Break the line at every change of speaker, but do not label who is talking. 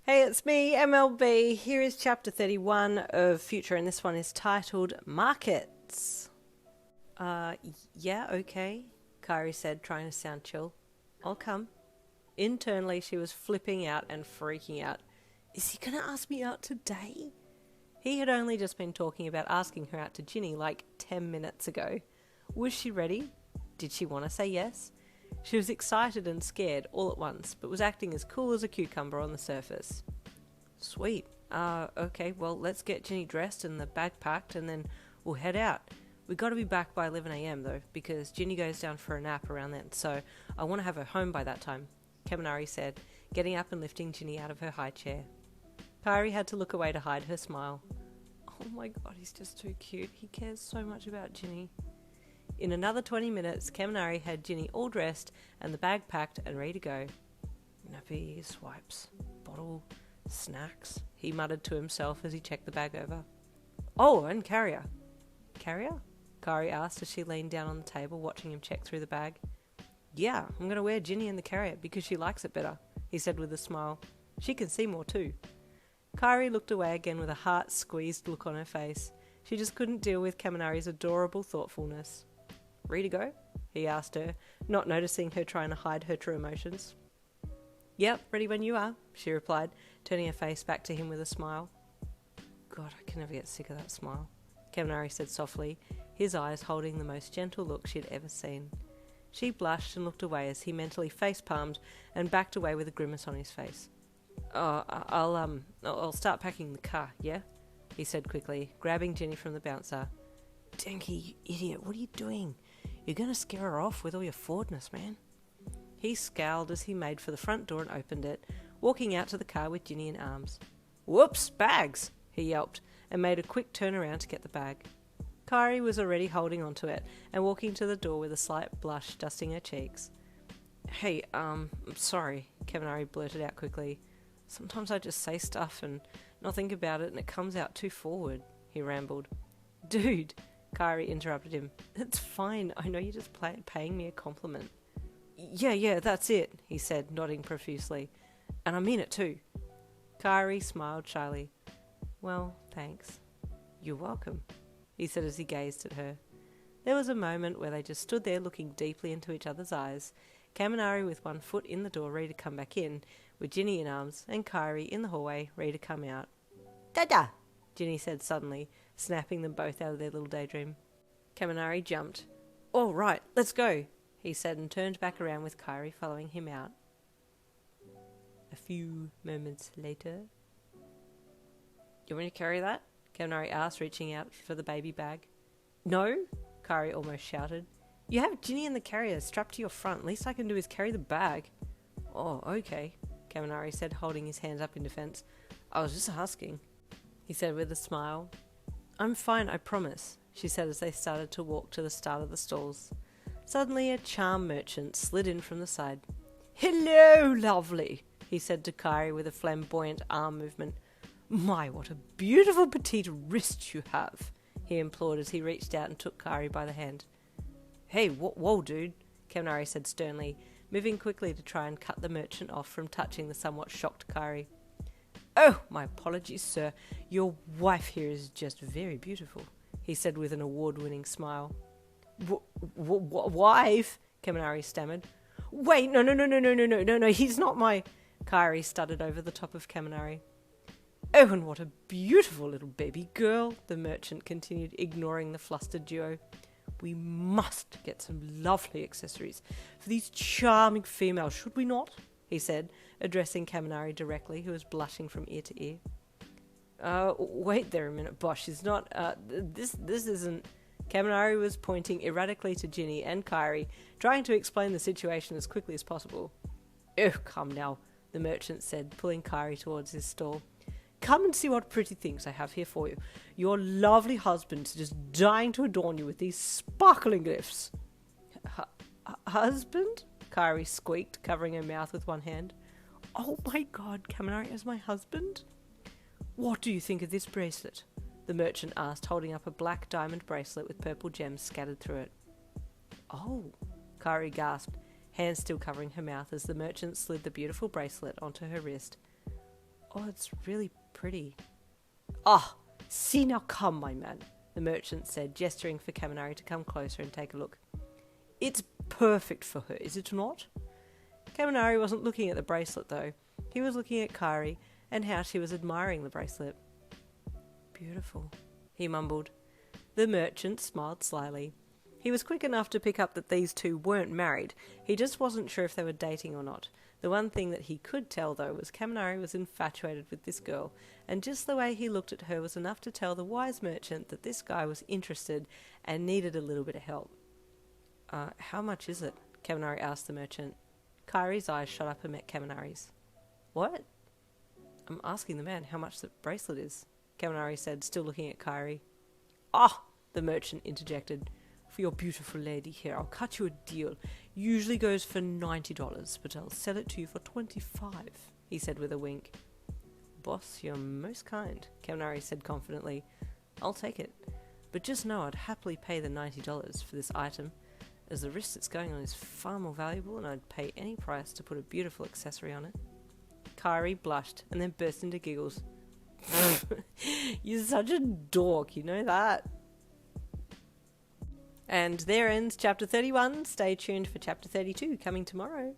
Hey, it's me, MLB. Here is chapter 31 of Future, and this one is titled Markets. Yeah, okay, Kairi said, trying to sound chill. I'll come. Internally, she was flipping out and freaking out. Is he going to ask me out today? He had only just been talking about asking her out to Jinny like 10 minutes ago. Was she ready? Did she want to say yes? She was excited and scared all at once, but was acting as cool as a cucumber on the surface. Sweet. Okay, well, let's get Jinny dressed and the bag packed, and then we'll head out. We got to be back by 11 a.m. though, because Jinny goes down for a nap around then, so I want to have her home by that time, Kaminari said, getting up and lifting Jinny out of her high chair. Kairi had to look away to hide her smile. Oh my god, he's just too cute. He cares so much about Jinny. In another 20 minutes, Kaminari had Jinny all dressed and the bag packed and ready to go. Nappies, wipes, bottle, snacks, he muttered to himself as he checked the bag over. Oh, and carrier. Carrier? Kairi asked as she leaned down on the table watching him check through the bag. Yeah, I'm going to wear Jinny in the carrier because she likes it better, he said with a smile. She can see more too. Kairi looked away again with a heart-squeezed look on her face. She just couldn't deal with Kaminari's adorable thoughtfulness. Ready to go? He asked her, not noticing her trying to hide her true emotions. Yep, ready when you are, she replied, turning her face back to him with a smile. God, I can never get sick of that smile, Kaminari said softly, his eyes holding the most gentle look she'd ever seen. She blushed and looked away as he mentally face-palmed and backed away with a grimace on his face. I'll start packing the car, yeah? He said quickly, grabbing Jinny from the bouncer. Dinky, you idiot, what are you doing? You're going to scare her off with all your forwardness, man. He scowled as he made for the front door and opened it, walking out to the car with Jinny in arms. Whoops, bags, he yelped, and made a quick turn around to get the bag. Kairi was already holding onto it and walking to the door with a slight blush dusting her cheeks. Hey, I'm sorry, Kaminari blurted out quickly. Sometimes I just say stuff and not think about it and it comes out too forward, he rambled. Dude, Kairi interrupted him. It's fine, I know you're just paying me a compliment. Yeah, that's it, he said, nodding profusely. And I mean it too. Kairi smiled shyly. Well, thanks. You're welcome, he said as he gazed at her. There was a moment where they just stood there looking deeply into each other's eyes, Kaminari with one foot in the door ready to come back in, with Jinny in arms, and Kairi in the hallway ready to come out. Dada! Jinny said suddenly, snapping them both out of their little daydream. Kaminari jumped. All right, let's go, he said, and turned back around with Kairi following him out. A few moments later. You want me to carry that? Kaminari asked, reaching out for the baby bag. No, Kairi almost shouted. You have Jinny in the carrier strapped to your front. Least I can do is carry the bag. Oh, okay, Kaminari said, holding his hands up in defence. I was just asking, he said with a smile. I'm fine, I promise, she said as they started to walk to the start of the stalls. Suddenly a charm merchant slid in from the side. Hello, lovely, he said to Kairi with a flamboyant arm movement. My, what a beautiful petite wrist you have, he implored as he reached out and took Kairi by the hand. Hey, whoa, dude, Kaminari said sternly, moving quickly to try and cut the merchant off from touching the somewhat shocked Kairi. Oh, my apologies, sir. Your wife here is just very beautiful, he said with an award-winning smile. Wife? Kaminari stammered. Wait, no, he's not my... Kairi stuttered over the top of Kaminari. Oh, and what a beautiful little baby girl, the merchant continued, ignoring the flustered duo. We must get some lovely accessories for these charming females, should we not? He said, addressing Kaminari directly, who was blushing from ear to ear. Wait there a minute, Bosh, it's not, this isn't... Kaminari was pointing erratically to Jinny and Kairi, trying to explain the situation as quickly as possible. Oh, come now, the merchant said, pulling Kairi towards his stall. Come and see what pretty things I have here for you. Your lovely husband's just dying to adorn you with these sparkling gifts. Husband? Kairi squeaked, covering her mouth with one hand. Oh my god, Kaminari as my husband? What do you think of this bracelet? The merchant asked, holding up a black diamond bracelet with purple gems scattered through it. Oh, Kairi gasped, hands still covering her mouth as the merchant slid the beautiful bracelet onto her wrist. Oh, it's really pretty. Ah, see now come, my man, the merchant said, gesturing for Kaminari to come closer and take a look. It's perfect for her, is it not? Kaminari wasn't looking at the bracelet, though. He was looking at Kairi and how she was admiring the bracelet. Beautiful, he mumbled. The merchant smiled slyly. He was quick enough to pick up that these two weren't married. He just wasn't sure if they were dating or not. The one thing that he could tell, though, was Kaminari was infatuated with this girl, and just the way he looked at her was enough to tell the wise merchant that this guy was interested and needed a little bit of help. How much is it? Kaminari asked the merchant. Kairi's eyes shot up and met Kaminari's. What? I'm asking the man how much the bracelet is, Kaminari said, still looking at Kairi. Ah, the merchant interjected. For your beautiful lady here, I'll cut you a deal. Usually goes for $90, but I'll sell it to you for $25, he said with a wink. Boss, you're most kind, Kaminari said confidently. I'll take it, but just know I'd happily pay the $90 for this item, as the risk that's going on is far more valuable and I'd pay any price to put a beautiful accessory on it. Kairi blushed and then burst into giggles. You're such a dork, you know that? And there ends chapter 31. Stay tuned for chapter 32 coming tomorrow.